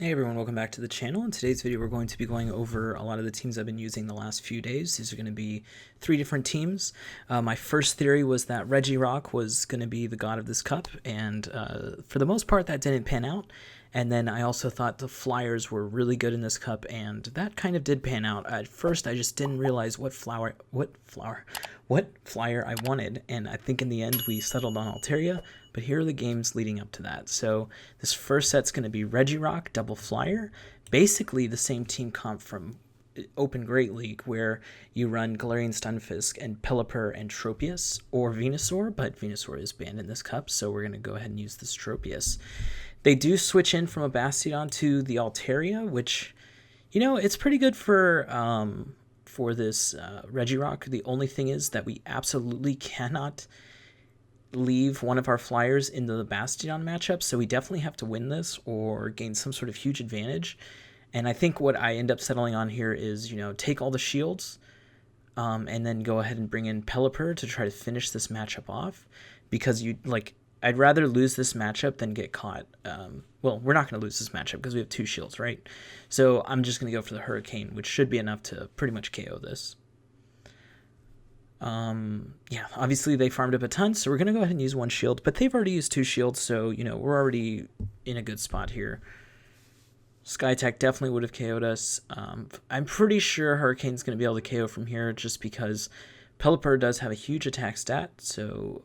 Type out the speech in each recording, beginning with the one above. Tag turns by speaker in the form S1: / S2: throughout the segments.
S1: Hey everyone, welcome back to the channel. In today's video, we're going to be going over a lot of the teams I've been using the last few days. These are going to be 3 different teams. My first theory was that Regirock was going to be the god of this cup, and for the most part, that didn't pan out. And then I also thought the flyers were really good in this cup, and that kind of did pan out. At first, I just didn't realize what flyer I wanted, and I think in the end we settled on Altaria. But here are the games leading up to that. So this first set's going to be Regirock, double flyer, basically the same team comp from Open Great League, where you run Galarian Stunfisk and Pelipper and Tropius, or Venusaur, but Venusaur is banned in this cup, so we're going to go ahead and use this Tropius. They do switch in from a Bastiodon to the Altaria, which, you know, it's pretty good for this Regirock. The only thing is that we absolutely cannot leave one of our flyers in the Bastiodon matchup, so we definitely have to win this or gain some sort of huge advantage. And I think what I end up settling on here is, you know, take all the shields and then go ahead and bring in Pelipper to try to finish this matchup off, because I'd rather lose this matchup than get caught. Well, we're not going to lose this matchup because we have 2 shields, right? So I'm just going to go for the Hurricane, which should be enough to pretty much KO this. Yeah, obviously they farmed up a ton, so we're going to go ahead and use 1 shield, but they've already used 2 shields, so, you know, we're already in a good spot here. Sky Attack definitely would have KO'd us. I'm pretty sure Hurricane's going to be able to KO from here just because Pelipper does have a huge attack stat, so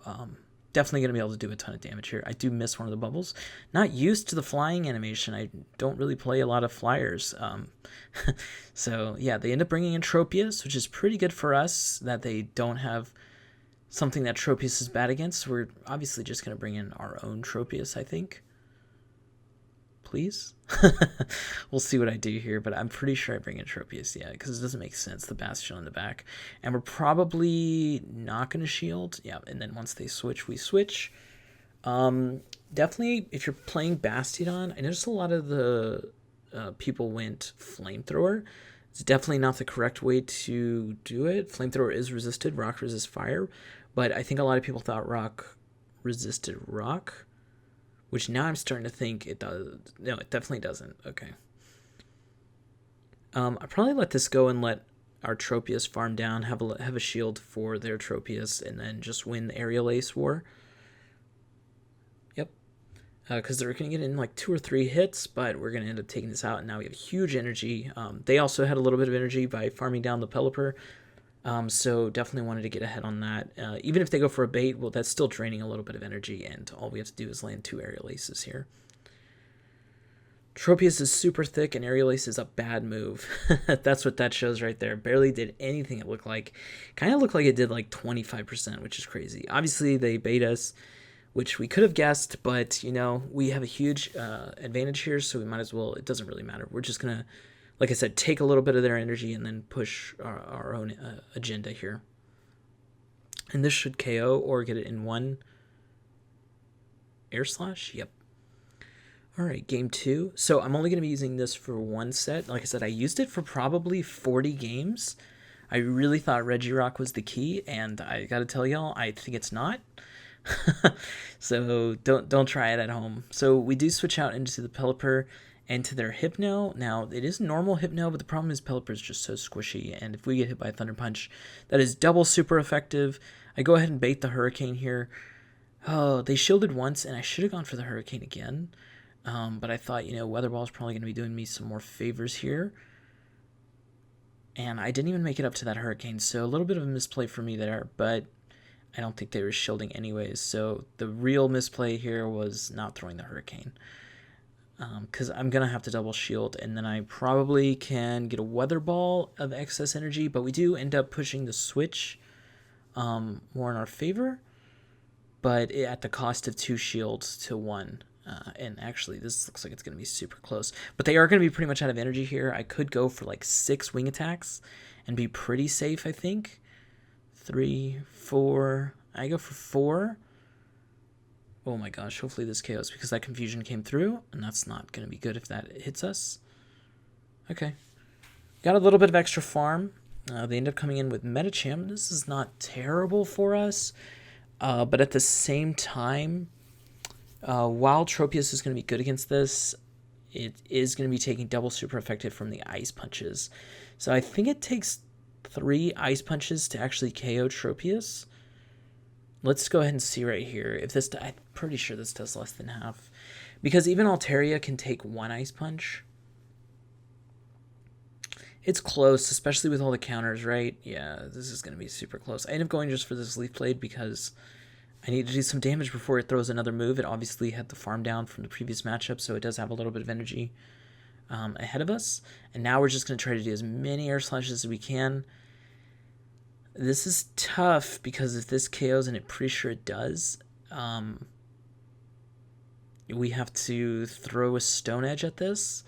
S1: definitely going to be able to do a ton of damage here. I do miss one of the bubbles. Not used to the flying animation. I don't really play a lot of flyers. So, yeah, they end up bringing in Tropius, which is pretty good for us that they don't have something that Tropius is bad against. So we're obviously just going to bring in our own Tropius, I think. Please? We'll see what I do here, but I'm pretty sure I bring in Tropius, yeah, because it doesn't make sense, the Bastion on the back. And we're probably not going to shield. Yeah, and then once they switch, we switch. Definitely, if you're playing Bastiodon, I noticed a lot of the people went Flamethrower. It's definitely not the correct way to do it. Flamethrower is resisted, Rock resists fire, but I think a lot of people thought Rock resisted Rock, which now I'm starting to think it does. No, it definitely doesn't. Okay. I'll probably let this go and let our Tropius farm down, have a shield for their Tropius, and then just win the Aerial Ace War. Yep. Because they're going to get in like 2 or 3 hits, but we're going to end up taking this out, and now we have huge energy. They also had a little bit of energy by farming down the Pelipper. So definitely wanted to get ahead on that. Even if they go for a bait, well, that's still draining a little bit of energy, and all we have to do is land 2 Aerial Aces here. Tropius is super thick, and Aerial Ace is a bad move. That's what that shows right there. Barely did anything, it looked like. Kind of looked like it did like 25%, which is crazy. Obviously, they bait us, which we could have guessed, but, you know, we have a huge advantage here, so we might as well, it doesn't really matter. We're just going to, like I said, take a little bit of their energy and then push our own agenda here. And this should KO or get it in 1 Air Slash. Yep. All right, game 2. So I'm only going to be using this for 1 set. Like I said, I used it for probably 40 games. I really thought Regirock was the key, and I got to tell y'all, I think it's not. So don't try it at home. So we do switch out into the Pelipper and to their Hypno. Now, it is normal Hypno, but the problem is Pelipper is just so squishy, and if we get hit by a Thunder Punch, that is double super effective. I go ahead and bait the Hurricane here. Oh, they shielded once, and I should have gone for the Hurricane again, but I thought, you know, Weather Ball is probably going to be doing me some more favors here, and I didn't even make it up to that Hurricane, so a little bit of a misplay for me there, but I don't think they were shielding anyways, so the real misplay here was not throwing the Hurricane. Because I'm going to have to double shield, and then I probably can get a Weather Ball of excess energy, but we do end up pushing the switch more in our favor, but at the cost of 2 shields to 1. And actually, this looks like it's going to be super close, but they are going to be pretty much out of energy here. I could go for like 6 wing attacks and be pretty safe, I think. 3, 4, I go for 4. Oh my gosh, hopefully this KOs, because that confusion came through, and that's not going to be good if that hits us. Okay. Got a little bit of extra farm. They end up coming in with Medicham. This is not terrible for us, but at the same time, while Tropius is going to be good against this, it is going to be taking double super effective from the ice punches. So I think it takes 3 ice punches to actually KO Tropius. Let's go ahead and see right here. If this, I'm pretty sure this does less than half. Because even Altaria can take 1 ice punch. It's close, especially with all the counters, right? Yeah, this is going to be super close. I end up going just for this Leaf Blade because I need to do some damage before it throws another move. It obviously had the farm down from the previous matchup, so it does have a little bit of energy ahead of us. And now we're just going to try to do as many air slashes as we can. This is tough because if this KOs, and I'm pretty sure it does, we have to throw a Stone Edge at this.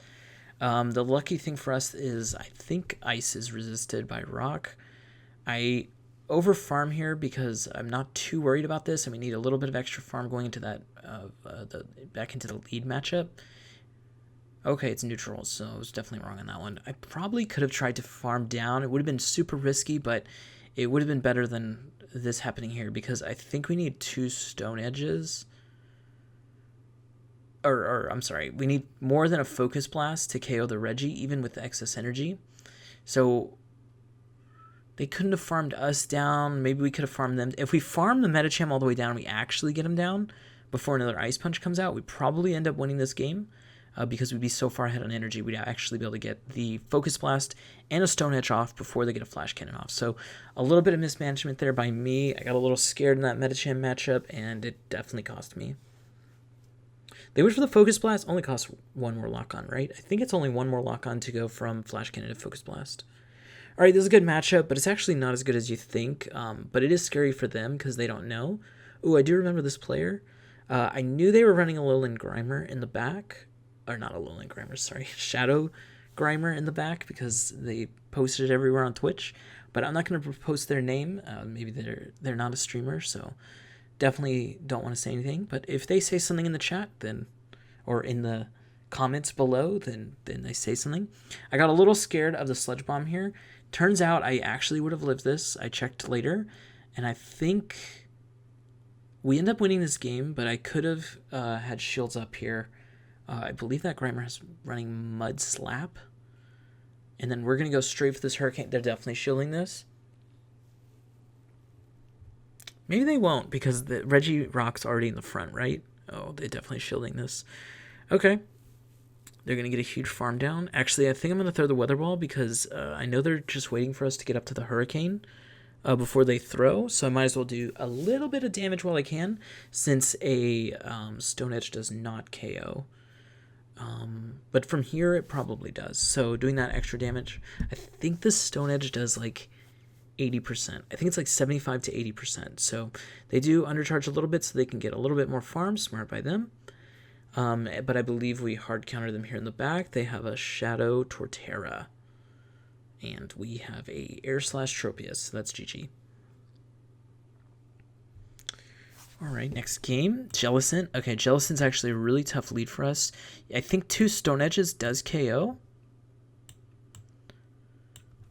S1: The lucky thing for us is I think ice is resisted by rock. I over farm here because I'm not too worried about this, and we need a little bit of extra farm going into that back into the lead matchup. Okay, it's neutral, so I was definitely wrong on that one. I probably could have tried to farm down. It would have been super risky, but it would have been better than this happening here because I think we need 2 Stone Edges. Or I'm sorry, we need more than a Focus Blast to KO the Regi, even with the excess energy. So they couldn't have farmed us down. Maybe we could have farmed them. If we farm the Medicham all the way down, we actually get him down before another Ice Punch comes out, we probably end up winning this game because we'd be so far ahead on energy. We'd actually be able to get the Focus Blast and a Stone Edge off before they get a Flash Cannon off. So a little bit of mismanagement there by me. I got a little scared in that Medicham matchup, and it definitely cost me. They went for the Focus Blast, only costs 1 more lock-on, right? I think it's only 1 more lock-on to go from Flash Cannon to Focus Blast. All right, this is a good matchup, but it's actually not as good as you think. But it is scary for them because they don't know. Ooh, I do remember this player. I knew they were running a Lowland Grimer in the back. Or not a Lowland Grimer, sorry. Shadow Grimer in the back because they posted it everywhere on Twitch. But I'm not going to post their name. Maybe they're not a streamer, so definitely don't want to say anything. But if they say something in the chat, then, or in the comments below, then they say something. I got a little scared of the Sludge Bomb here. Turns out I actually would have lived this. I checked later, and I think we end up winning this game, but I could have had shields up here. I believe that Grimer is running Mud Slap. And then we're going to go straight for this Hurricane. They're definitely shielding this. Maybe they won't because the Regirock's already in the front, right? Oh, they're definitely shielding this. Okay. They're going to get a huge farm down. Actually, I think I'm going to throw the Weather Ball because I know they're just waiting for us to get up to the Hurricane before they throw. So I might as well do a little bit of damage while I can since a Stone Edge does not KO. But from here, it probably does. So doing that extra damage, I think the Stone Edge does like 80%. I think it's like 75 to 80%. So they do undercharge a little bit so they can get a little bit more farm. Smart by them. But I believe we hard counter them here in the back. They have a Shadow Torterra. And we have a Air Slash Tropius. So that's GG. All right, next game, Jellicent. Okay, Jellicent's actually a really tough lead for us. I think 2 Stone Edges does KO.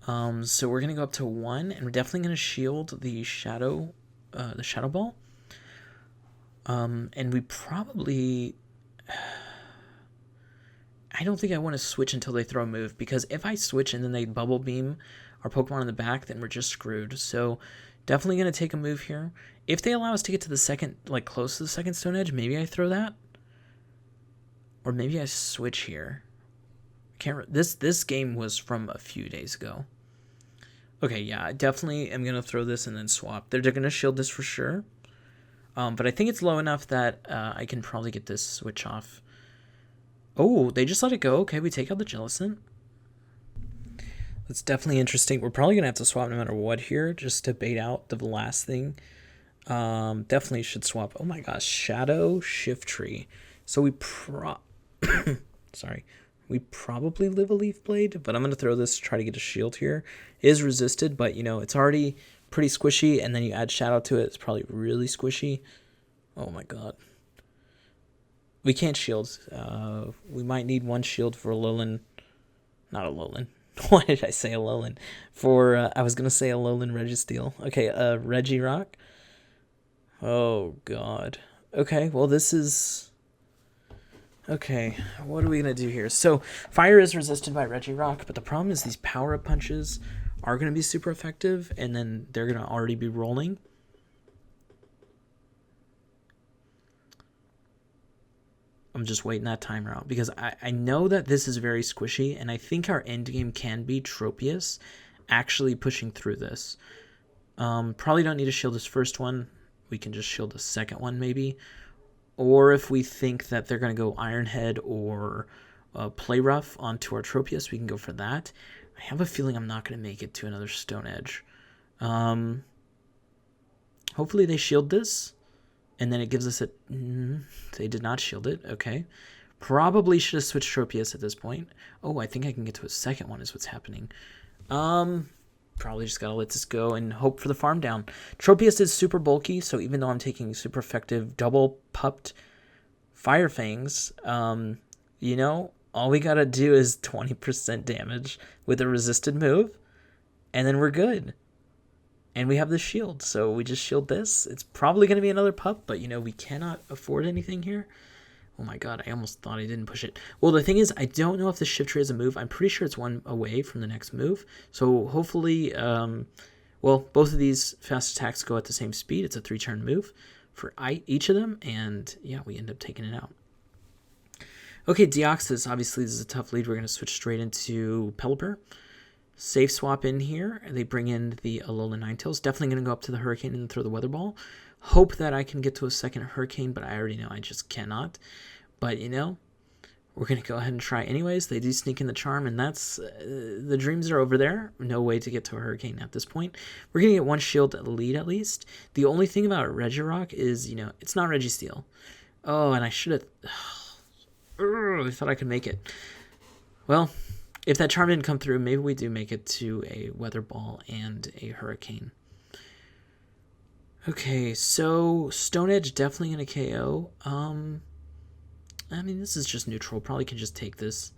S1: So we're going to go up to 1, and we're definitely going to shield the Shadow Ball. And we probably... I don't think I want to switch until they throw a move, because if I switch and then they Bubble Beam our Pokemon in the back, then we're just screwed. So definitely going to take a move here. If they allow us to get to the second, like close to the second Stone Edge, maybe I throw that. Or maybe I switch here. I can't. This game was from a few days ago. Okay, yeah, I definitely am going to throw this and then swap. They're going to shield this for sure. But I think it's low enough that I can probably get this switch off. Oh, they just let it go. Okay, we take out the Jellicent. That's definitely interesting. We're probably going to have to swap no matter what here just to bait out the last thing. Definitely should swap. Oh my gosh, Shadow Shiftry. So we we probably live a Leaf Blade, but I'm going to throw this to try to get a shield here. It is resisted, but you know, it's already pretty squishy, and then you add Shadow to it, it's probably really squishy. Oh my god. We can't shield. We might need 1 shield for Alolan. Not Alolan. Why did I say Alolan? For, I was going to say Alolan Registeel. Okay, Regirock. Oh, God. Okay, well, this is... Okay, what are we going to do here? So, fire is resisted by Regirock, but the problem is these power-up punches are going to be super effective, and then they're going to already be rolling. I'm just waiting that timer out, because I know that this is very squishy, and I think our end game can be Tropius actually pushing through this. Probably don't need to shield this first one. We can just shield the second one, maybe. Or if we think that they're going to go Iron Head or Play Rough onto our Tropius, we can go for that. I have a feeling I'm not going to make it to another Stone Edge. Hopefully they shield this, and then it gives us a... they did not shield it. Okay. Probably should have switched Tropius at this point. Oh, I think I can get to a second one is what's happening. Probably just gotta let this go and hope for the farm down. Tropius is super bulky, so even though I'm taking super effective double pupped Fire Fangs, you know, all we gotta do is 20% damage with a resisted move, and then we're good. And we have the shield, so we just shield this. It's probably gonna be another pup, but you know, we cannot afford anything here. Oh my god, I almost thought I didn't push it. Well, the thing is, I don't know if the shift tree is a move. I'm pretty sure it's one away from the next move. So hopefully, well, both of these fast attacks go at the same speed. It's a 3-turn move for each of them. And yeah, we end up taking it out. Okay, Deoxys. Obviously, this is a tough lead. We're going to switch straight into Pelipper. Safe swap in here. They bring in the Alola Ninetales. Definitely going to go up to the Hurricane and throw the Weather Ball. Hope that I can get to a second Hurricane, but I already know I just cannot. But, you know, we're going to go ahead and try anyways. They do sneak in the Charm, and that's... the dreams are over there. No way to get to a Hurricane at this point. We're going to get one shield lead at least. The only thing about Regirock is, you know, it's not Registeel. Oh, and I should have... I thought I could make it. Well, if that Charm didn't come through, maybe we do make it to a Weather Ball and a Hurricane. Okay, so Stone Edge definitely going to KO. I mean, this is just neutral. Probably can just take this.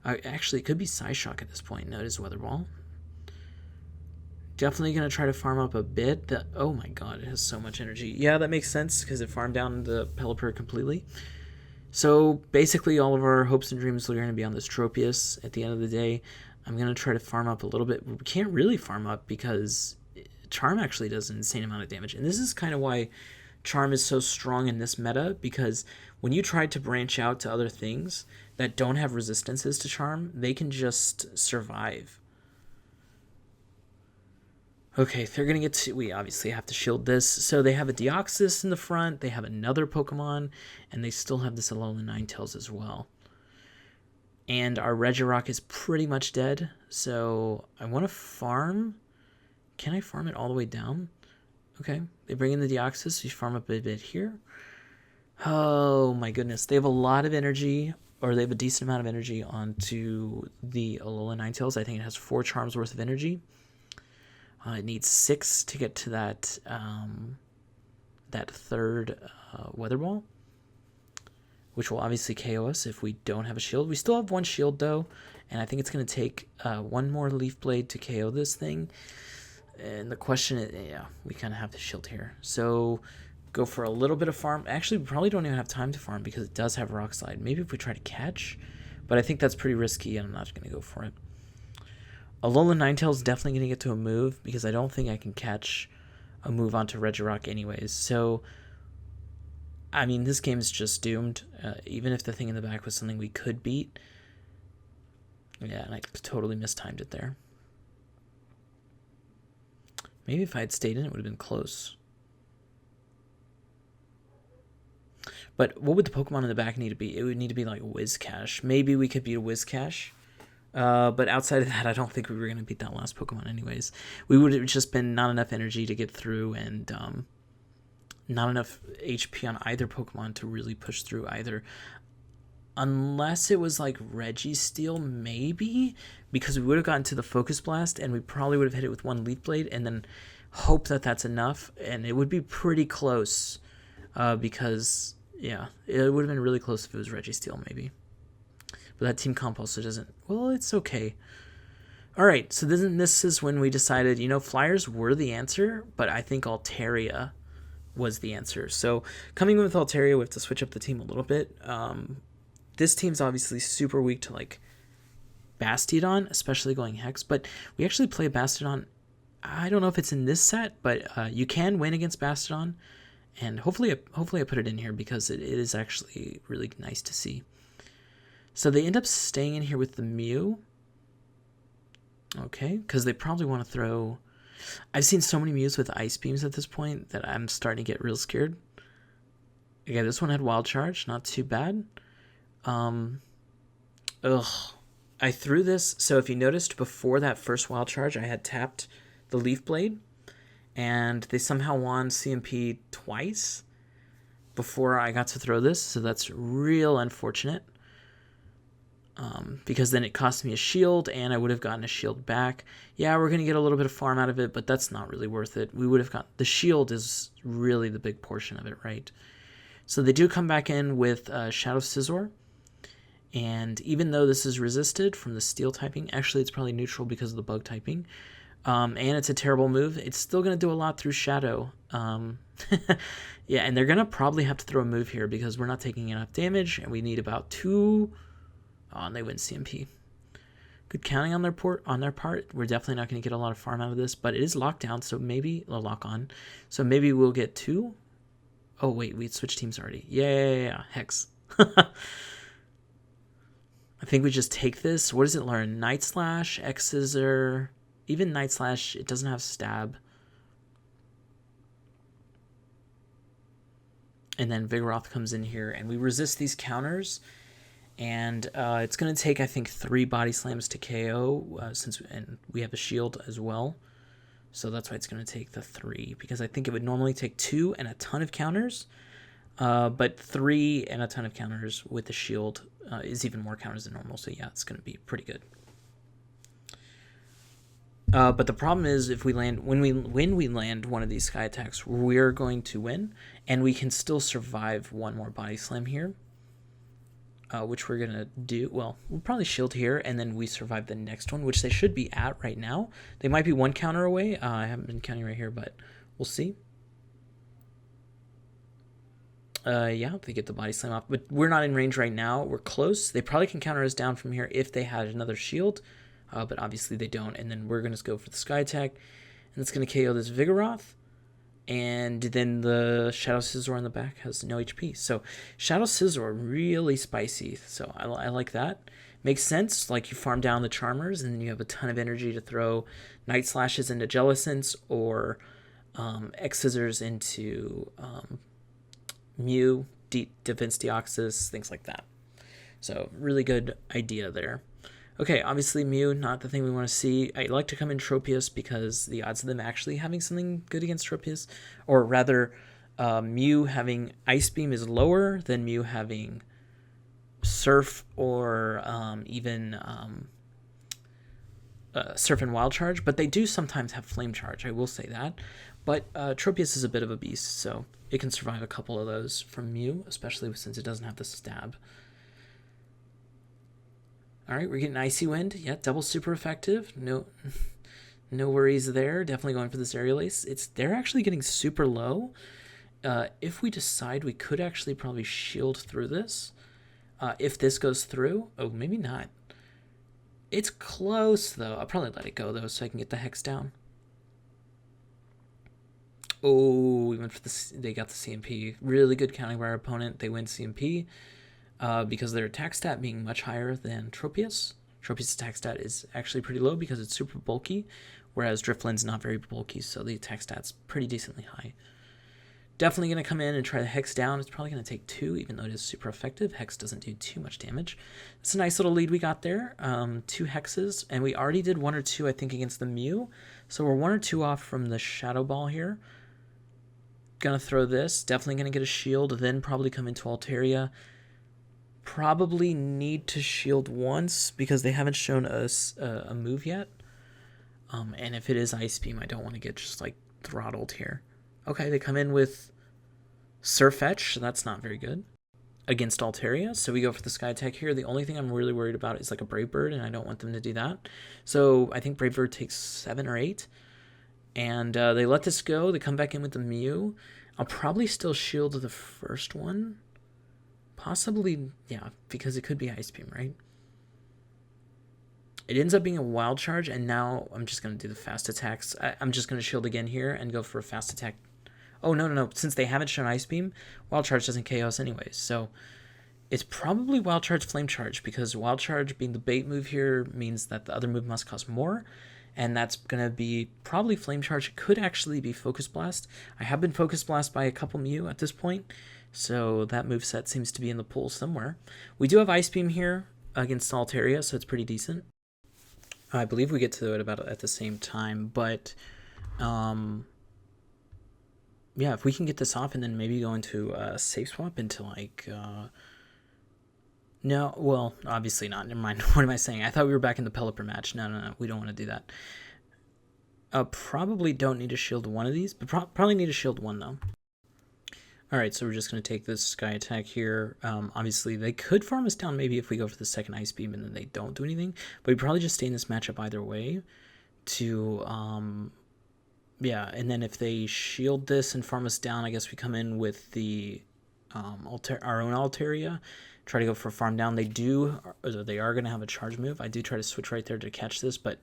S1: Actually, it could be Psyshock at this point. No, it is Weather Ball. Definitely going to try to farm up a bit. Oh my god, it has so much energy. Yeah, that makes sense because it farmed down the Pelipper completely. So basically all of our hopes and dreams are going to be on this Tropius at the end of the day. I'm going to try to farm up a little bit. We can't really farm up because Charm actually does an insane amount of damage. And this is kind of why Charm is so strong in this meta, because when you try to branch out to other things that don't have resistances to Charm, they can just survive. Okay, they're going to get to... we obviously have to shield this. So they have a Deoxys in the front, they have another Pokemon, and they still have this Alola Ninetales as well. And our Regirock is pretty much dead, so I want to farm... Can I farm it all the way down? Okay, they bring in the Deoxys, we farm up a bit here. Oh my goodness, they have a lot of energy, or they have a decent amount of energy onto the Alola Ninetales. I think it has 4 charms worth of energy. It needs 6 to get to that that third Weather Ball, which will obviously KO us if we don't have a shield. We still have 1 shield though, and I think it's going to take 1 more Leaf Blade to KO this thing. And the question is, yeah, we kind of have to shield here. So go for a little bit of farm. Actually, we probably don't even have time to farm because it does have Rock Slide. Maybe if we try to catch, but I think that's pretty risky and I'm not going to go for it. Alola Ninetales is definitely going to get to a move because I don't think I can catch a move onto Regirock anyways. So, I mean, this game is just doomed. Even if the thing in the back was something we could beat. Yeah, and I totally mistimed it there. Maybe if I had stayed in, it would have been close. But what would the Pokemon in the back need to be? It would need to be like Whiscash. Maybe we could beat a Whiscash. But outside of that, I don't think we were going to beat that last Pokemon anyways. We would have just been not enough energy to get through and not enough HP on either Pokemon to really push through either. Unless it was like Registeel, maybe, because we would have gotten to the Focus Blast and we probably would have hit it with 1 Leaf Blade and then hope that that's enough. And it would be pretty close because, yeah, it would have been really close if it was Registeel, maybe. But that team comp also doesn't... well, it's okay. All right, so this is when we decided, you know, Flyers were the answer, but I think Altaria was the answer. So coming with Altaria, we have to switch up the team a little bit. this team's obviously super weak to like Bastiodon, especially going Hex, but we actually play Bastiodon. I don't know if it's in this set, but you can win against Bastiodon, and hopefully I put it in here because it is actually really nice to see. So they end up staying in here with the Mew. Okay, because they probably want to throw... I've seen so many Mews with Ice Beams at this point that I'm starting to get real scared. Okay, this one had Wild Charge, not too bad. I threw this, so if you noticed before that first Wild Charge, I had tapped the Leaf Blade, and they somehow won CMP twice before I got to throw this, so that's real unfortunate. Because then it cost me a shield, and I would have gotten a shield back. Yeah, we're going to get a little bit of farm out of it, but that's not really worth it. We would have got... The shield is really the big portion of it, right? So they do come back in with Shadow Scizor, and even though this is resisted from the steel typing, actually it's probably neutral because of the bug typing, and it's a terrible move, it's still going to do a lot through Shadow. Yeah, and they're going to probably have to throw a move here because we're not taking enough damage, and we need about 2... Oh, and they win CMP. Good counting on their part. We're definitely not going to get a lot of farm out of this, but it is locked down, so maybe... a lock on. So maybe we'll get 2... Oh, wait, we switched teams already. Yeah. Hex. I think we just take this. What does it learn? Night Slash, X Scissor. Even Night Slash, it doesn't have Stab. And then Vigoroth comes in here, and we resist these counters. And it's going to take, I think, 3 Body Slams to KO, and we have a shield as well. So that's why it's going to take the 3, because I think it would normally take 2 and a ton of counters, but 3 and a ton of counters with the shield is even more counters than normal. So yeah, it's going to be pretty good. But the problem is, if we land when we land one of these sky attacks, we're going to win, and we can still survive one more Body Slam here. Which we're going to do. Well, we'll probably shield here, and then we survive the next one, which they should be at right now. They might be 1 counter away. I haven't been counting right here, but we'll see. Yeah, they get the Body Slam off, but we're not in range right now. We're close. They probably can counter us down from here if they had another shield, but obviously they don't, and then we're going to go for the Sky Attack, and it's going to KO this Vigoroth. And then the Shadow Scizor on the back has no HP. So Shadow Scizor, really spicy. So I like that. Makes sense. Like, you farm down the Charmers, and then you have a ton of energy to throw Night Slashes into Jellicents, or X Scissors into Mew, Defense Deoxys, things like that. So really good idea there. Okay, obviously Mew, not the thing we want to see. I like to come in Tropius because the odds of them actually having something good against Tropius, or rather, Mew having Ice Beam is lower than Mew having Surf or even Surf and Wild Charge, but they do sometimes have Flame Charge, I will say that. But Tropius is a bit of a beast, so it can survive a couple of those from Mew, especially since it doesn't have the Stab. All right, we're getting Icy Wind. Yeah, double super effective. No worries there. Definitely going for this Aerial Ace. They're actually getting super low. If we decide, we could actually probably shield through this. If this goes through. Oh, maybe not. It's close, though. I'll probably let it go, though, so I can get the Hex down. Oh, we went for they got the CMP. Really good counting by our opponent. They win CMP. Because their attack stat being much higher than Tropius. Tropius' attack stat is actually pretty low because it's super bulky, whereas Drifloon's not very bulky, so the attack stat's pretty decently high. Definitely going to come in and try the Hex down. It's probably going to take 2, even though it is super effective. Hex doesn't do too much damage. It's a nice little lead we got there. 2 Hexes, and we already did 1 or 2, I think, against the Mew. So we're 1 or 2 off from the Shadow Ball here. Gonna throw this. Definitely going to get a shield, then probably come into Altaria. Probably need to shield once because they haven't shown us a move yet. And if it is Ice Beam, I don't want to get just like throttled here. Okay, they come in with Surfetch, so that's not very good against Altaria. So we go for the Sky Attack here. The only thing I'm really worried about is like a Brave Bird, and I don't want them to do that. So I think Brave Bird takes 7 or 8. And they let this go. They come back in with the Mew. I'll probably still shield the first one. Possibly, yeah, because it could be Ice Beam, right? It ends up being a Wild Charge, and now I'm just going to do the fast attacks. I'm just going to shield again here and go for a fast attack. Oh, no. Since they haven't shown Ice Beam, Wild Charge doesn't KO us anyways. So it's probably Wild Charge, Flame Charge, because Wild Charge being the bait move here means that the other move must cost more. And that's going to be probably Flame Charge. It could actually be Focus Blast. I have been Focus Blast by a couple Mew at this point, so that moveset seems to be in the pool somewhere. We do have Ice Beam here against Altaria, so it's pretty decent. I believe we get to it about at the same time, but yeah, if we can get this off and then maybe go into a safe swap into like no, well, obviously not. Never mind. What am I saying? I thought we were back in the Pelipper match. No. We don't want to do that. Probably don't need to shield one of these, but probably need to shield one, though. Alright, so we're just going to take this Sky Attack here. Obviously, they could farm us down maybe if we go for the second Ice Beam and then they don't do anything. But we probably just stay in this matchup either way to... yeah, and then if they shield this and farm us down, I guess we come in with the our own Altaria. Try to go for a farm down. They are going to have a charge move. I do try to switch right there to catch this, but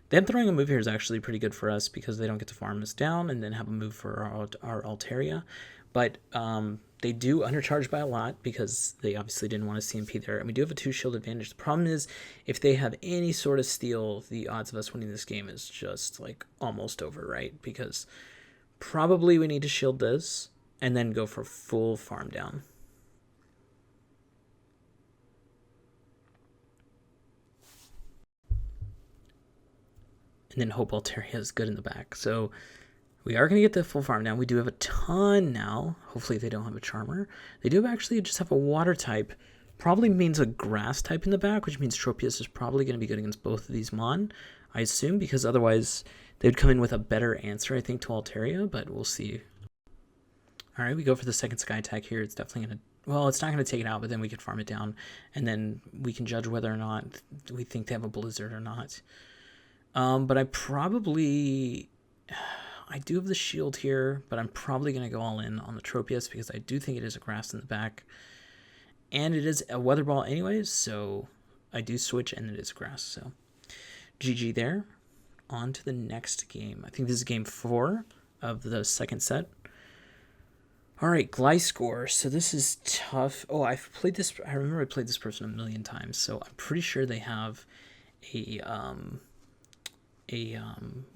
S1: them throwing a move here is actually pretty good for us because they don't get to farm us down and then have a move for our Altaria. But they do undercharge by a lot because they obviously didn't want to CMP there. And we do have a 2-shield advantage. The problem is if they have any sort of steal, the odds of us winning this game is just like almost over, right? Because probably we need to shield this and then go for full farm down. And then hope Altaria is good in the back. So we are going to get the full farm down. We do have a ton now. Hopefully they don't have a Charmer. They do actually just have a water type. Probably means a grass type in the back, which means Tropius is probably going to be good against both of these Mon, I assume, because otherwise they'd come in with a better answer, I think, to Altaria, but we'll see. All right, we go for the second Sky Attack here. It's definitely going to... well, it's not going to take it out, but then we can farm it down, and then we can judge whether or not we think they have a Blizzard or not. But I do have the shield here, but I'm probably going to go all in on the Tropius because I do think it is a grass in the back. And it is a weather ball anyways, so I do switch and it is grass. So GG there. On to the next game. I think this is game 4 of the second set. All right, Gliscor. So this is tough. Oh, I've played this. I remember I played this person a million times, so I'm pretty sure they have a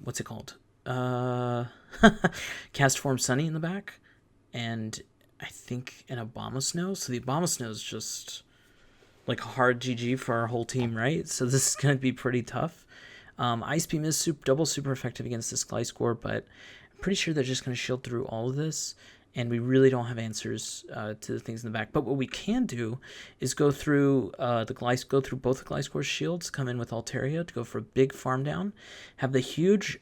S1: what's it called? Cast Form Sunny in the back, and I think an Abomasnow. So the Abomasnow is just like a hard GG for our whole team, right? So this is going to be pretty tough. Ice Beam is double super effective against this Gliscor, but I'm pretty sure they're just going to shield through all of this, and we really don't have answers to the things in the back. But what we can do is go through both the Gliscor's shields, come in with Altaria to go for a big farm down, have the huge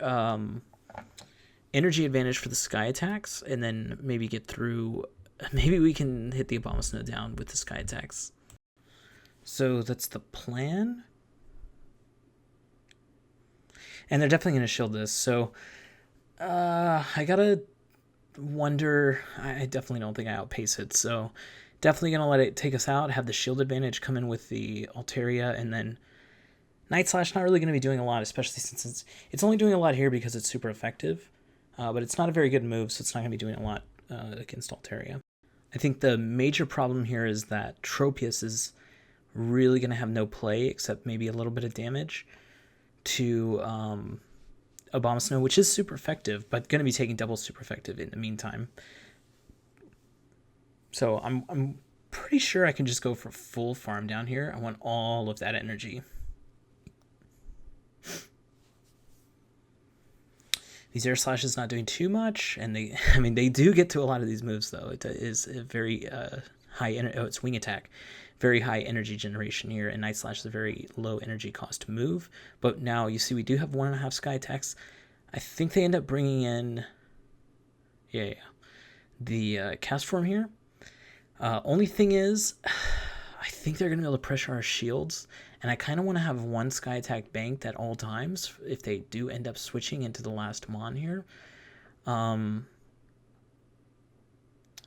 S1: energy advantage for the Sky Attacks, and then maybe get through... maybe we can hit the Abomasnow down with the Sky Attacks. So that's the plan. And they're definitely going to shield this, so I gotta wonder... I definitely don't think I outpace it, so definitely going to let it take us out, have the shield advantage, come in with the Altaria, and then Night Slash not really going to be doing a lot, especially since it's only doing a lot here because it's super effective, but it's not a very good move, so it's not going to be doing a lot against Altaria. I think the major problem here is that Tropius is really going to have no play except maybe a little bit of damage to Abomasnow, which is super effective, but going to be taking double super effective in the meantime. So I'm pretty sure I can just go for full farm down here. I want all of that energy. These Air Slash is not doing too much, and they do get to a lot of these moves though. It is a very high it's Wing Attack, very high energy generation here, and Night Slash is a very low energy cost move. But now you see we do have 1.5 Sky Attacks. I think they end up bringing in the cast form here. Only thing is, I think they're gonna be able to pressure our shields, and I kind of want to have one Sky Attack banked at all times if they do end up switching into the last Mon here.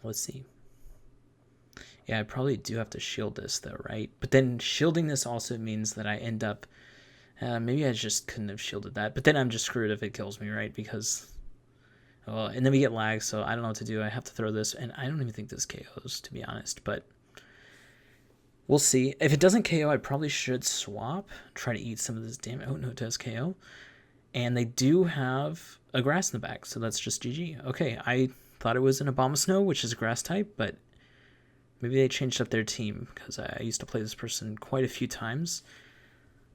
S1: Let's see. Yeah, I probably do have to shield this though, right? But then shielding this also means that I end up... maybe I just couldn't have shielded that. But then I'm just screwed if it kills me, right? Because... well, and then we get lag, so I don't know what to do. I have to throw this, and I don't even think this KOs, to be honest. But we'll see. If it doesn't KO, I probably should swap. Try to eat some of this damage. Oh, no, it does KO. And they do have a grass in the back, so that's just GG. Okay, I thought it was an Abomasnow, which is a grass type, but... maybe they changed up their team, because I used to play this person quite a few times.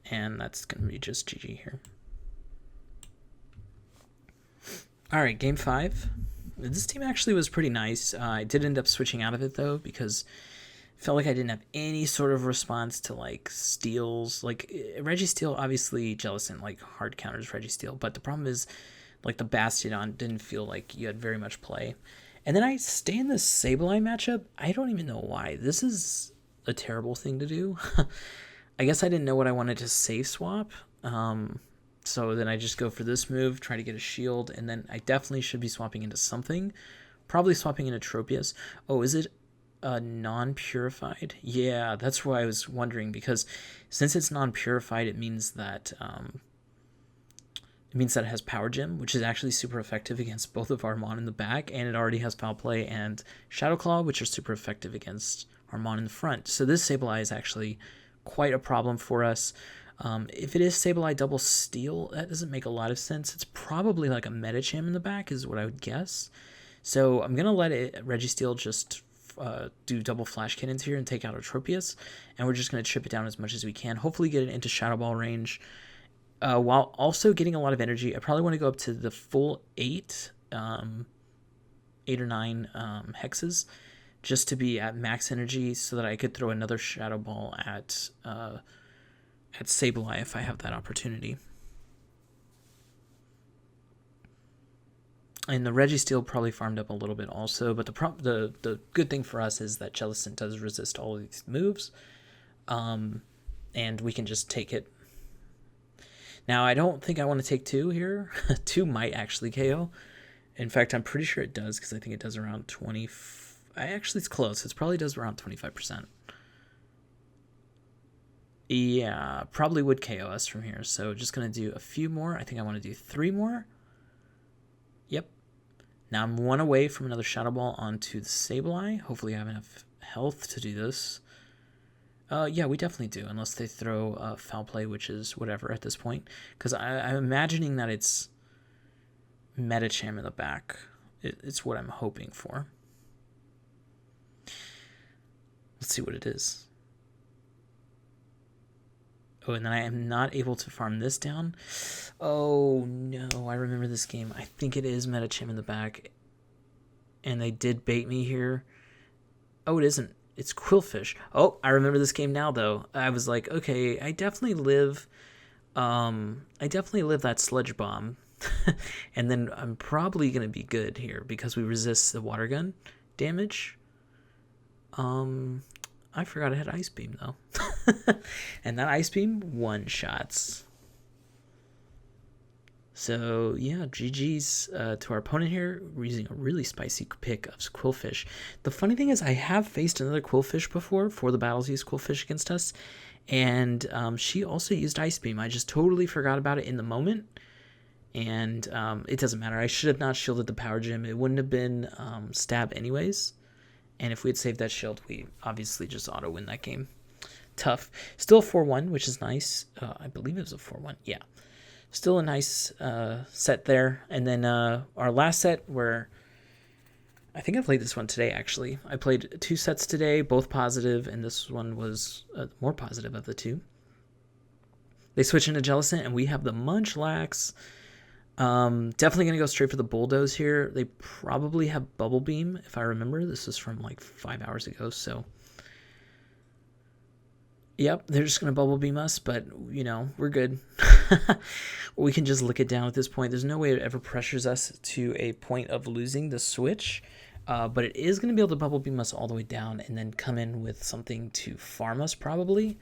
S1: And that's going to be just GG here. Alright, game 5. This team actually was pretty nice. I did end up switching out of it, though, because I felt like I didn't have any sort of response to, like, steals. Like, Registeel, obviously, Jellicent, like, hard counters Registeel. But the problem is, like, the Bastiodon didn't feel like you had very much play. And then I stay in this Sableye matchup. I don't even know why. This is a terrible thing to do. I guess I didn't know what I wanted to safe swap. So then I just go for this move, try to get a shield, and then I definitely should be swapping into something. Probably swapping into Tropius. Oh, is it non-purified? Yeah, that's why I was wondering, because since it's non-purified, it means that... it has Power Gem, which is actually super effective against both of Armon in the back, and it already has Foul Play and Shadow Claw, which are super effective against Armon in the front. So this Sableye is actually quite a problem for us. If it is Sableye double Steel, that doesn't make a lot of sense. It's probably like a Medicham in the back is what I would guess. So I'm going to let Registeel just do double Flash Cannons here and take out our Tropius, and we're just going to chip it down as much as we can. Hopefully get it into Shadow Ball range. While also getting a lot of energy. I probably want to go up to the full 8 or 9 hexes, just to be at max energy, so that I could throw another Shadow Ball at Sableye if I have that opportunity. And the Registeel probably farmed up a little bit also, but the good thing for us is that Jellicent does resist all of these moves, and we can just take it. Now, I don't think I want to take 2 here. 2 might actually KO. In fact, I'm pretty sure it does, because I think it does around 20... actually, it's close. It probably does around 25%. Yeah, probably would KO us from here. So just going to do a few more. I think I want to do 3 more. Yep. Now I'm 1 away from another Shadow Ball onto the Sableye. Hopefully I have enough health to do this. Yeah, we definitely do, unless they throw Foul Play, which is whatever at this point. Because I'm imagining that it's Medicham in the back. It's what I'm hoping for. Let's see what it is. Oh, and then I am not able to farm this down. Oh, no, I remember this game. I think it is Medicham in the back. And they did bait me here. Oh, it isn't. It's Quillfish. Oh, I remember this game now, though. I was like, okay, I definitely live that Sludge Bomb. And then I'm probably going to be good here because we resist the Water Gun damage. I forgot I had Ice Beam, though. And that Ice Beam one-shots. So, yeah, GG's to our opponent here. We're using a really spicy pick of Quillfish. The funny thing is I have faced another Quillfish before for the battles used Quillfish against us. And she also used Ice Beam. I just totally forgot about it in the moment. And it doesn't matter. I should have not shielded the Power Gem. It wouldn't have been stab anyways. And if we had saved that shield, we obviously just auto-win that game. Tough. Still 4-1, which is nice. I believe it was a 4-1. Yeah. Still a nice set there. And then our last set, where I think I played this one today, actually. I played 2 sets today, both positive, and this one was more positive of the 2. They switch into Jellicent, and we have the Munchlax. Definitely going to go straight for the Bulldoze here. They probably have Bubble Beam, if I remember. This is from like 5 hours ago, so... Yep, they're just going to Bubble Beam us, but, you know, we're good. We can just lick it down at this point. There's no way it ever pressures us to a point of losing the switch, but it is going to be able to Bubble Beam us all the way down and then come in with something to farm us, probably,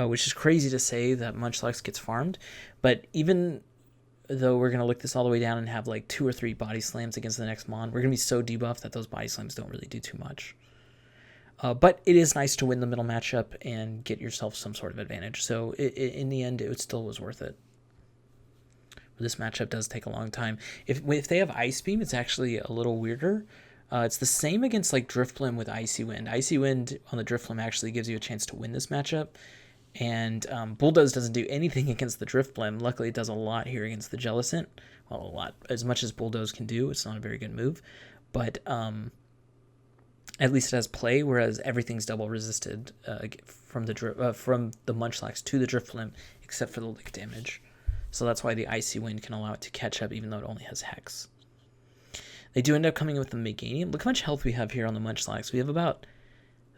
S1: which is crazy to say that Munchlax gets farmed, but even though we're going to lick this all the way down and have like 2 or 3 body slams against the next Mon, we're going to be so debuffed that those body slams don't really do too much. But it is nice to win the middle matchup and get yourself some sort of advantage. So in the end, it still was worth it. This matchup does take a long time. If they have Ice Beam, it's actually a little weirder. It's the same against like Drifblim with Icy Wind. Icy Wind on the Drifblim actually gives you a chance to win this matchup. And Bulldoze doesn't do anything against the Drifblim. Luckily, it does a lot here against the Jellicent. Well, a lot. As much as Bulldoze can do, it's not a very good move. But at least it has play, whereas everything's double resisted from the Munchlax to the Drifblim, except for the lick damage. So that's why the Icy Wind can allow it to catch up, even though it only has Hex. They do end up coming with the Meganium. Look how much health we have here on the Munchlax. We have about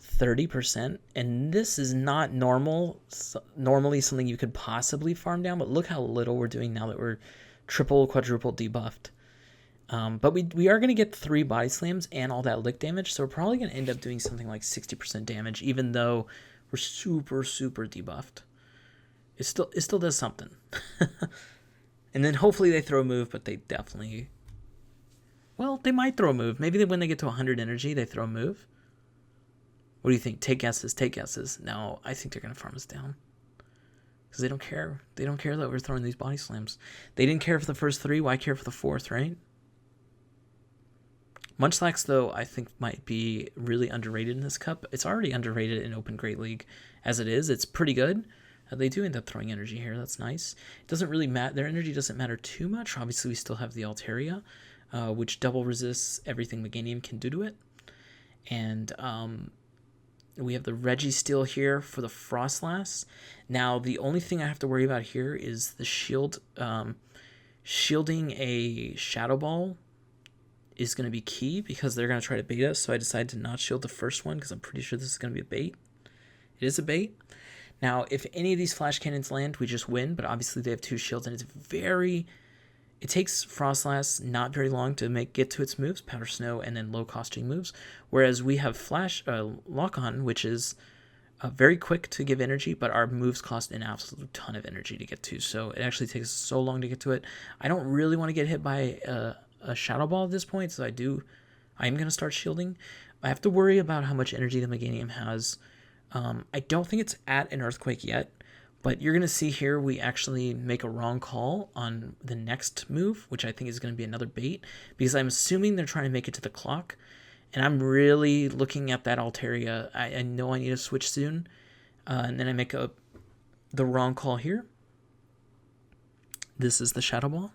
S1: 30%, and this is not normally something you could possibly farm down, but look how little we're doing now that we're triple, quadruple debuffed. But we are going to get 3 body slams and all that lick damage, so we're probably going to end up doing something like 60% damage, even though we're super, super debuffed. It still does something. And then hopefully they throw a move, but they definitely... Well, they might throw a move. Maybe when they get to 100 energy, they throw a move. What do you think? Take guesses, take guesses. No, I think they're going to farm us down. Because they don't care. They don't care that we're throwing these body slams. They didn't care for the first 3. Why care for the 4th, right? Munchlax, though, I think might be really underrated in this cup. It's already underrated in Open Great League as it is. It's pretty good. They do end up throwing energy here. That's nice. It doesn't really matter. Their energy doesn't matter too much. Obviously, we still have the Altaria, which double resists everything Meganium can do to it. And we have the Registeel here for the Frostlass. Now, the only thing I have to worry about here is the shield. Shielding a Shadow Ball is going to be key because they're going to try to bait us. So I decided to not shield the first one because I'm pretty sure this is going to be a bait. It is a bait. Now, if any of these flash cannons land, we just win, but obviously they have 2 shields, and it takes Frostlass not very long to get to its moves, Powder Snow, and then low-costing moves, whereas we have Lock-On, which is very quick to give energy, but our moves cost an absolute ton of energy to get to, so it actually takes so long to get to it. I don't really want to get hit by a Shadow Ball at this point, so I am going to start shielding. I have to worry about how much energy the Meganium has. I don't think it's at an Earthquake yet, but you're going to see here we actually make a wrong call on the next move, which I think is going to be another bait, because I'm assuming they're trying to make it to the clock, and I'm really looking at that Altaria. I know I need to switch soon, and then I make the wrong call here. This is the Shadow Ball.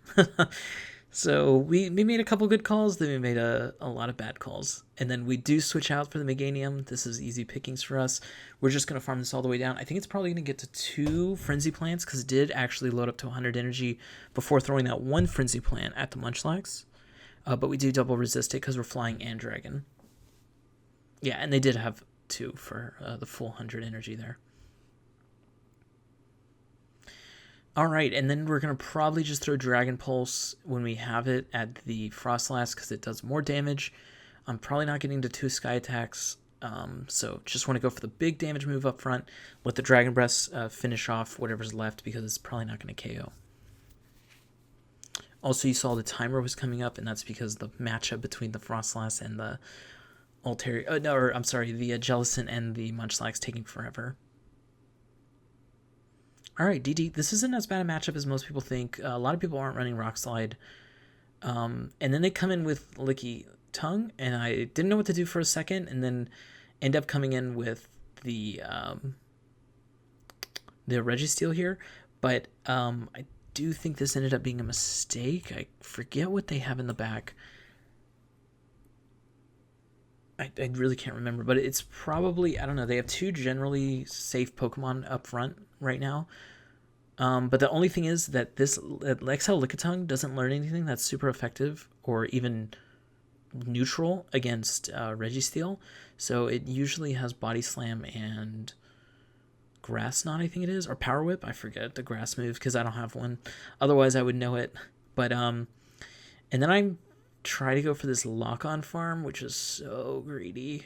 S1: So we made a couple good calls, then we made a lot of bad calls. And then we do switch out for the Meganium. This is easy pickings for us. We're just going to farm this all the way down. I think it's probably going to get to 2 Frenzy Plants because it did actually load up to 100 energy before throwing that 1 Frenzy Plant at the Munchlax. But we do double resist it because we're flying and Dragon. Yeah, and they did have 2 for the full 100 energy there. All right, and then we're going to probably just throw Dragon Pulse when we have it at the Frostlass because it does more damage. I'm probably not getting to 2 Sky Attacks, so just want to go for the big damage move up front. Let the Dragon Breath finish off whatever's left because it's probably not going to KO. Also, you saw the timer was coming up, and that's because the matchup between the Frostlass and the Altaria, the Jellicent and the Munchlax taking forever. All right, DD, this isn't as bad a matchup as most people think. A lot of people aren't running Rock Slide. And then they come in with Licky Tongue, and I didn't know what to do for a second, and then end up coming in with the Registeel here. But I do think this ended up being a mistake. I forget what they have in the back. I really can't remember, but it's probably, I don't know, they have 2 generally safe Pokemon up front right now. But the only thing is that this XL Lickitung doesn't learn anything that's super effective or even neutral against Registeel. So it usually has Body Slam and Grass Knot, I think it is, or Power Whip. I forget the grass move because I don't have one. Otherwise, I would know it. But and then I try to go for this Lock-On farm, which is so greedy.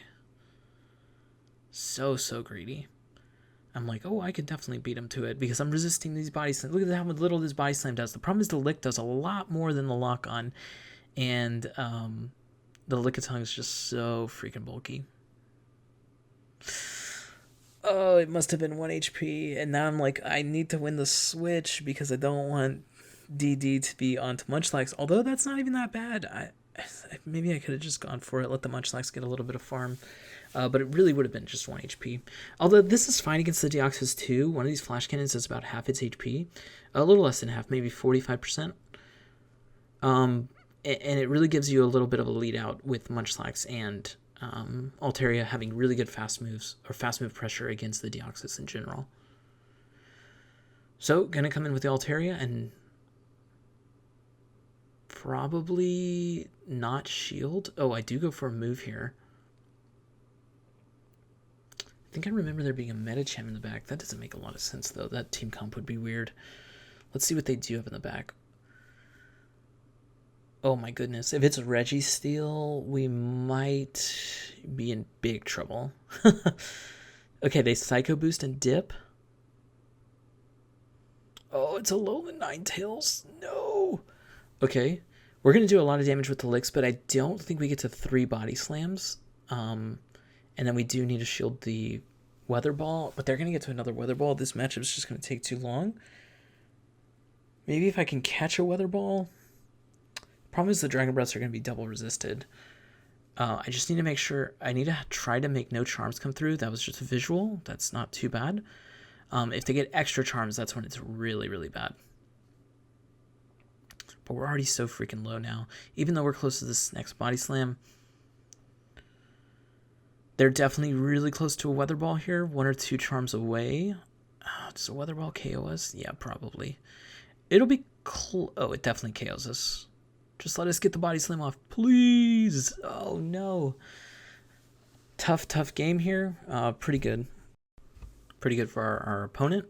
S1: So greedy. I'm like, oh, I could definitely beat him to it because I'm resisting these Body Slams. Look at how little this Body Slam does. The problem is the Lick does a lot more than the Lock-On, and the Lickitung is just so freaking bulky. Oh, it must have been 1 HP. And now I'm like, I need to win the switch because I don't want DD to be onto Munchlax. Although that's not even that bad. Maybe I could have just gone for it, let the Munchlax get a little bit of farm. But it really would have been just 1 HP. Although this is fine against the Deoxys too. One of these flash cannons is about half its HP. A little less than half, maybe 45%. And it really gives you a little bit of a lead out with Munchlax and Altaria having really good fast moves, or fast move pressure against the Deoxys in general. So, gonna come in with the Altaria and probably not shield. Oh, I do go for a move here. I think I remember there being a Medicham in the back. That doesn't make a lot of sense, though. That team comp would be weird. Let's see what they do have in the back. Oh my goodness. If it's Registeel, we might be in big trouble. Okay, they Psycho Boost and dip. Oh, it's a Alolan Ninetales. No. Okay. We're going to do a lot of damage with the licks, but I don't think we get to 3 body slams. And then we do need to shield the Weather Ball, but they're going to get to another Weather Ball. This matchup is just going to take too long. Maybe if I can catch a Weather Ball. Problem is the Dragon Breaths are going to be double resisted. I just need to make sure, I need to try to make no charms come through. That was just a visual. That's not too bad. If they get extra charms, that's when it's really, really bad. But we're already so freaking low now. Even though we're close to this next Body Slam, they're definitely really close to a Weather Ball here. 1 or 2 charms away. Does a Weather Ball KO us? Yeah, probably. It'll be oh, it definitely KOs us. Just let us get the Body Slam off, please. Oh, no. Tough game here. Pretty good. Pretty good for our opponent.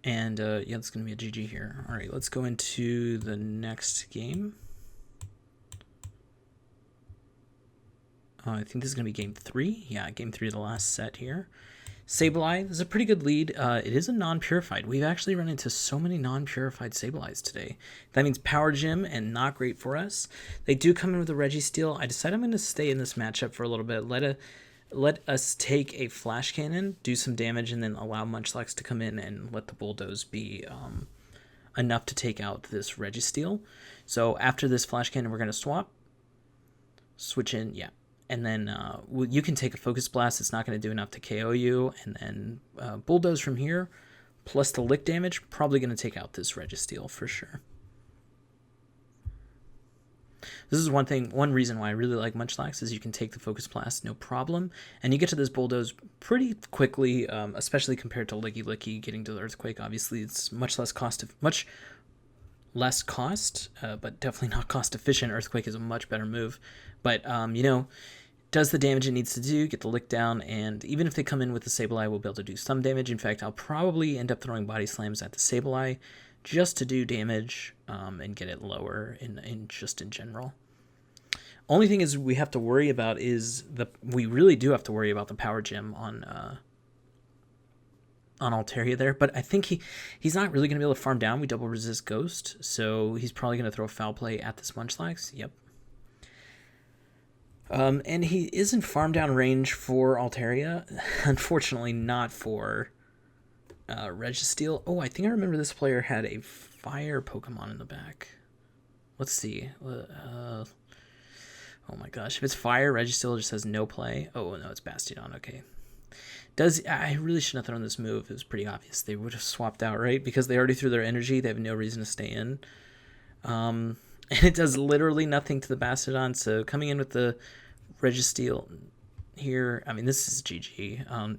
S1: And, yeah, it's going to be a GG here. All right, let's go into the next game. I think this is going to be game 3. Yeah, game 3 of the last set here. Sableye, this is a pretty good lead. It is a non-purified. We've actually run into so many non-purified Sableyes today. That means Power Gym and not great for us. They do come in with a Registeel. I decided I'm going to stay in this matchup for a little bit. Let us take a Flash Cannon, do some damage, and then allow Munchlax to come in and let the Bulldoze be enough to take out this Registeel. So after this Flash Cannon, we're going to swap. Switch in, yeah. And then you can take a Focus Blast. It's not going to do enough to KO you. And then Bulldoze from here, plus the lick damage, probably going to take out this Registeel for sure. This is one reason why I really like Munchlax is you can take the Focus Blast no problem. And you get to this Bulldoze pretty quickly, especially compared to Licky Licky getting to the Earthquake. Obviously, it's much less cost, but definitely not cost efficient. Earthquake is a much better move. But, you know, does the damage it needs to do, get the lick down, and even if they come in with the Sableye, we'll be able to do some damage. In fact, I'll probably end up throwing Body Slams at the Sableye just to do damage and get it lower in general. Only thing is we have to worry about is we really do have to worry about the Power Gem on Altaria there, but I think he's not really going to be able to farm down. We double resist Ghost, so he's probably going to throw Foul Play at this Munchlax. Yep. And he is in farm down range for Altaria. Unfortunately, not for Registeel. Oh, I think I remember this player had a fire Pokemon in the back. Let's see. Oh my gosh. If it's fire, Registeel just has no play. Oh, no, it's Bastiodon. Okay. I really shouldn't have thrown this move. It was pretty obvious. They would have swapped out, right? Because they already threw their energy. They have no reason to stay in. And it does literally nothing to the Bastiodon. So coming in with the Registeel here, I mean, this is GG.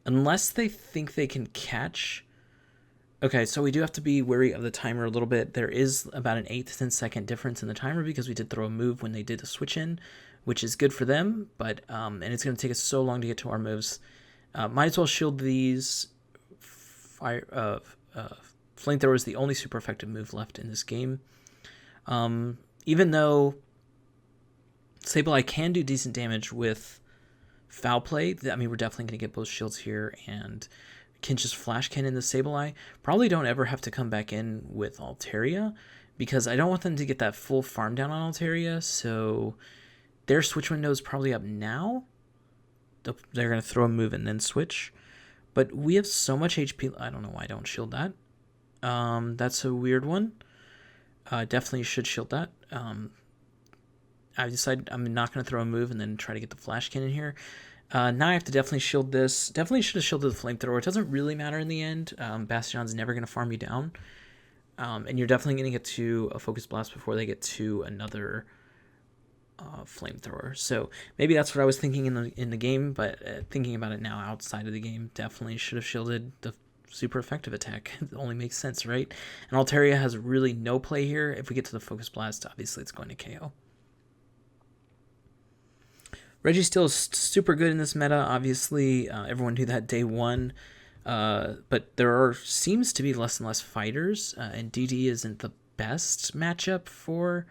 S1: Unless they think they can catch. Okay, so we do have to be wary of the timer a little bit. There is about an 8 to 10 second difference in the timer because we did throw a move when they did the switch in, which is good for them. But and it's going to take us so long to get to our moves. Might as well shield these. Flamethrower is the only super effective move left in this game. Even though Sableye can do decent damage with Foul Play, I mean, we're definitely going to get both shields here and can just Flash Cannon the Sableye. Probably don't ever have to come back in with Altaria because I don't want them to get that full farm down on Altaria, so their switch window is probably up now. they're going to throw a move and then switch. But we have so much HP. I don't know why I don't shield that. That's a weird one. Definitely should shield that. I decided I'm not going to throw a move and then try to get the flash cannon here. Now I have to definitely shield this. Definitely should have shielded the flamethrower. It doesn't really matter in the end. Bastion's never going to farm you down. And you're definitely going to get to a focus blast before they get to another flamethrower. So maybe that's what I was thinking in the game, but thinking about it now outside of the game, definitely should have shielded the super effective attack. It only makes sense, right? And Altaria has really no play here. If we get to the focus blast, obviously it's going to KO. Registeel is super good in this meta. Obviously, everyone knew that day one. But there seems to be less and less fighters, and DD isn't the best matchup for,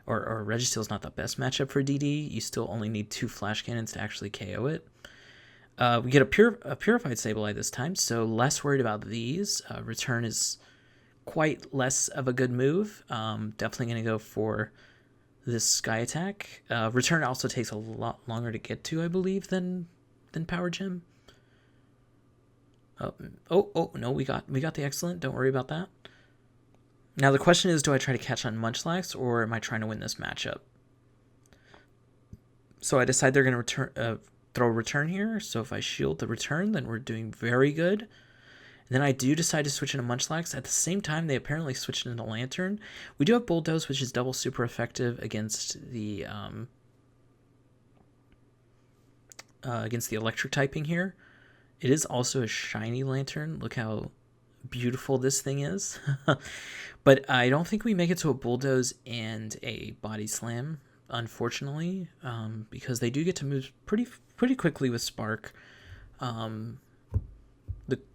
S1: or Registeel is not the best matchup for DD. You still only need 2 flash cannons to actually KO it. We get a Purified Sableye this time, so less worried about these. Return is quite less of a good move. Definitely going to go for this Sky Attack. Return also takes a lot longer to get to, I believe, than Power Gem. Oh no, we got the excellent. Don't worry about that. Now the question is, do I try to catch on Munchlax or am I trying to win this matchup? So I decide they're going to throw a return here. So if I shield the return, then we're doing very good. And then I do decide to switch into Munchlax. At the same time, they apparently switched into Lantern. We do have Bulldoze, which is double super effective against the electric typing here. It is also a shiny Lantern. Look how beautiful this thing is. But I don't think we make it to a Bulldoze and a Body Slam, unfortunately, because they do get to move pretty quickly with Spark. The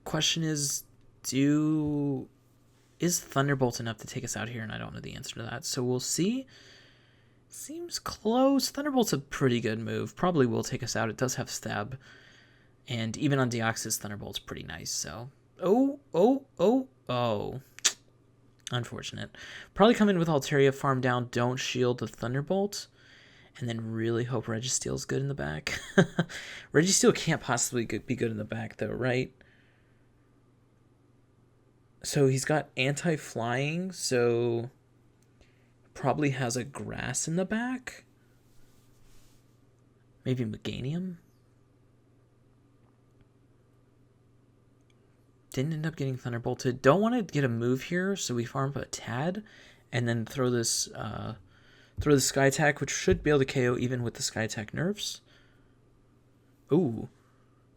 S1: question is, is Thunderbolt enough to take us out here? And I don't know the answer to that. So we'll see. Seems close. Thunderbolt's a pretty good move. Probably will take us out. It does have stab. And even on Deoxys, Thunderbolt's pretty nice. So, oh. Unfortunate. Probably come in with Altaria, farm down, don't shield the Thunderbolt. And then really hope Registeel's good in the back. Registeel can't possibly be good in the back, though, right? So he's got anti-flying, so probably has a grass in the back. Maybe Meganium. Didn't end up getting Thunderbolted. Don't want to get a move here, so we farm up a Tad, and then throw this Sky Attack, which should be able to KO even with the Sky Attack nerfs. Ooh,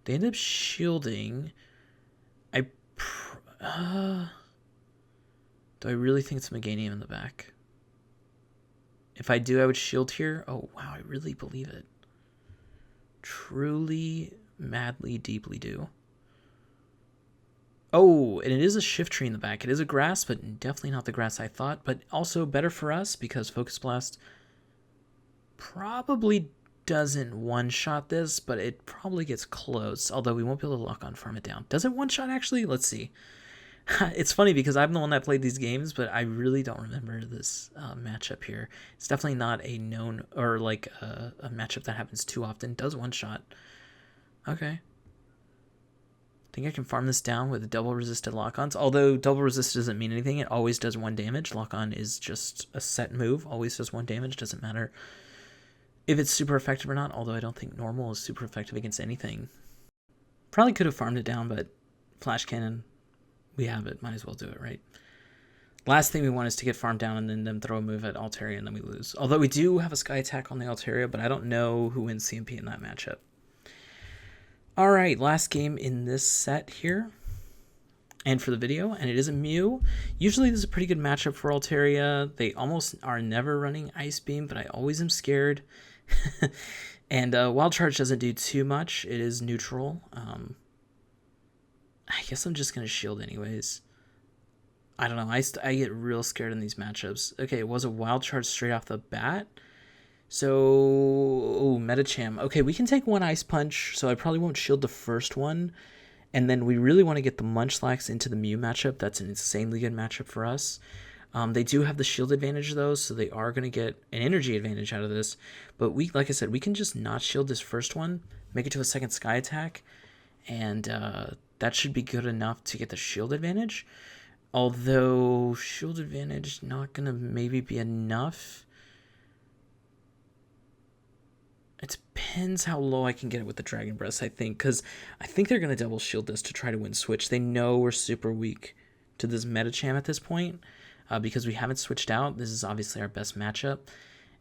S1: they end up shielding. Do I really think it's Meganium in the back? If I do, I would shield here. Oh wow, I really believe it. Truly, madly, deeply do. Oh, and it is a shift tree in the back. It is a grass, but definitely not the grass I thought. But also better for us because Focus Blast probably doesn't one-shot this, but it probably gets close. Although we won't be able to lock on farm it down. Does it one-shot actually? Let's see. It's funny because I'm the one that played these games, but I really don't remember this matchup here. It's definitely not a known or like a matchup that happens too often. It does one-shot. Okay. I think I can farm this down with double resisted lock-ons. Although double resist doesn't mean anything. It always does 1 damage. Lock-on is just a set move. Always does 1 damage. Doesn't matter if it's super effective or not. Although I don't think normal is super effective against anything. Probably could have farmed it down, but Flash Cannon, we have it. Might as well do it, right? Last thing we want is to get farmed down and then them throw a move at Altaria and then we lose. Although we do have a Sky Attack on the Altaria, but I don't know who wins CMP in that matchup. All right, last game in this set here and for the video, and it is a Mew. Usually this is a pretty good matchup for Altaria. They almost are never running Ice Beam, but I always am scared. And Wild Charge doesn't do too much. It is neutral. I guess I'm just going to shield anyways. I don't know. I get real scared in these matchups. Okay, it was a Wild Charge straight off the bat. So, Metacham. Okay, we can take 1 Ice Punch, so I probably won't shield the first one. And then we really want to get the Munchlax into the Mew matchup. That's an insanely good matchup for us. They do have the shield advantage, though, so they are going to get an energy advantage out of this. But like I said, we can just not shield this first one, make it to a second sky attack, and that should be good enough to get the shield advantage. Although shield advantage not gonna maybe be enough. It depends how low I can get it with the Dragon Breath, I think, because I think they're gonna double shield this to try to win switch. They know we're super weak to this Metacham at this point, because we haven't switched out. This is obviously our best matchup.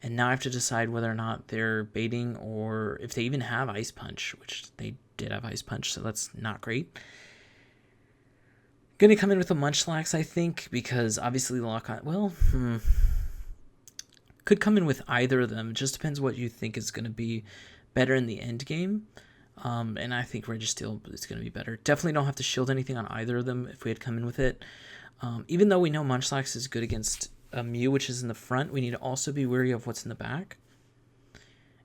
S1: And now I have to decide whether or not they're baiting or if they even have Ice Punch, which they did have Ice Punch, so that's not great. Going to come in with a Munchlax, I think, because obviously the lock-on... Well, could come in with either of them. It just depends what you think is going to be better in the end game. And I think Registeel is going to be better. Definitely don't have to shield anything on either of them if we had come in with it. Even though we know Munchlax is good against a Mew, which is in the front, we need to also be wary of what's in the back.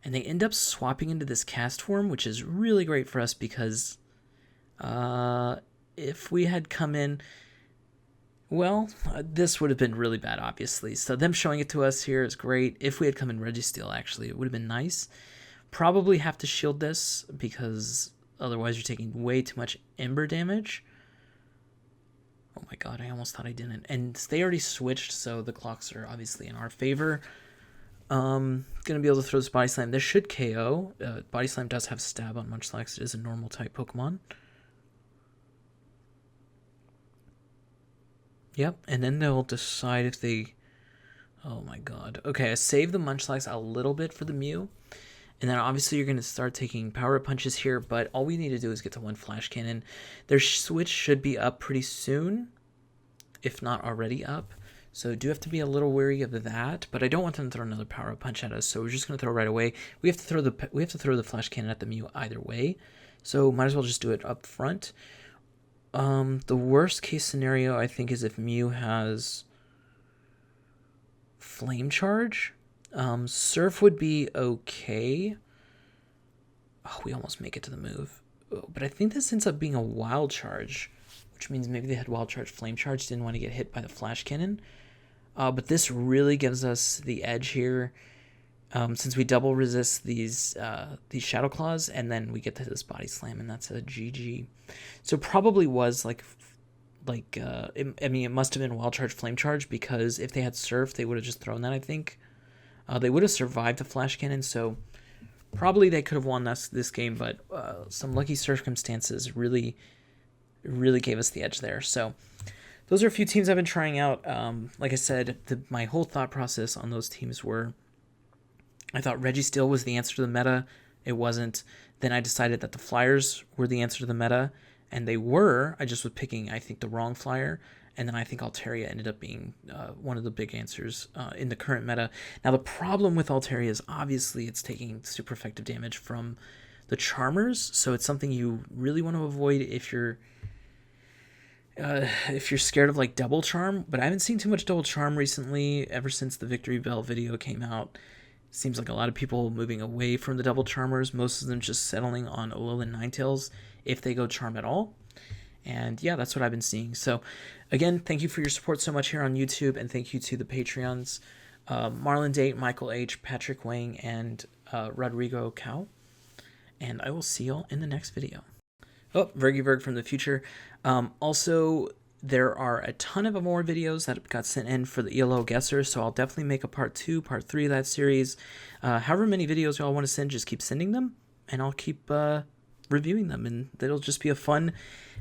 S1: And they end up swapping into this cast form, which is really great for us because if we had come in, well, this would have been really bad, obviously. So them showing it to us here is great. If we had come in Registeel, actually, it would have been nice. Probably have to shield this because otherwise you're taking way too much Ember damage. Oh my god, I almost thought I didn't. And they already switched, so the clocks are obviously in our favor. Gonna be able to throw this Body Slam. This should KO. Body Slam does have stab on Munchlax. It is a normal type Pokemon. Yep, and then they'll decide if they... Oh my god. Okay, I saved the Munchlax a little bit for the Mew. And then obviously you're going to start taking power punches here, but all we need to do is get to one Flash Cannon. Their switch should be up pretty soon, if not already up. So do have to be a little wary of that, but I don't want them to throw another power punch at us, so we're just going to throw right away. We have to throw the Flash Cannon at the Mew either way, so might as well just do it up front. The worst case scenario, I think, is if Mew has Flame Charge. Surf would be okay. Oh, we almost make it to the move. Oh, but I think this ends up being a Wild Charge, which means maybe they had Wild Charge, Flame Charge, didn't want to get hit by the Flash Cannon. But this really gives us the edge here, since we double resist these Shadow Claws, and then we get to this Body Slam, and that's a GG. So probably was I mean, it must have been Wild Charge, Flame Charge, because if they had Surf, they would have just thrown that, I think. They would have survived the Flash Cannon, so probably they could have won this game, but some lucky circumstances really gave us the edge there. So those are a few teams I've been trying out. Like I said, my whole thought process on those teams were, I thought Registeel was the answer to the meta. It wasn't. Then I decided that the Flyers were the answer to the meta, and they were. I just was picking, I think, the wrong Flyer. And then I think Altaria ended up being one of the big answers in the current meta. Now, the problem with Altaria is obviously it's taking super effective damage from the Charmers, so it's something you really want to avoid if you're scared of like Double Charm. But I haven't seen too much Double Charm recently. Ever since the Victory Bell video came out, seems like a lot of people moving away from the Double Charmers. Most of them just settling on Alolan Ninetales if they go Charm at all. And yeah, that's what I've been seeing. So again, thank you for your support so much here on YouTube, and thank you to the Patreons, Marlon Date, Michael H., Patrick Wang, and Rodrigo Cow. And I will see y'all in the next video. Oh, Vergyverg from the future. Also, there are a ton of more videos that got sent in for the ELO guessers, so I'll definitely make a part 2, part 3 of that series. However many videos y'all want to send, just keep sending them, and I'll keep reviewing them, and it'll just be a fun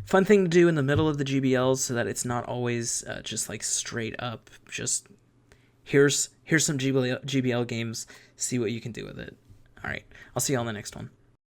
S1: thing to do in the middle of the GBLs, so that it's not always just like straight up just here's some GBL games, see what you can do with it. All right, I'll see you on the next one.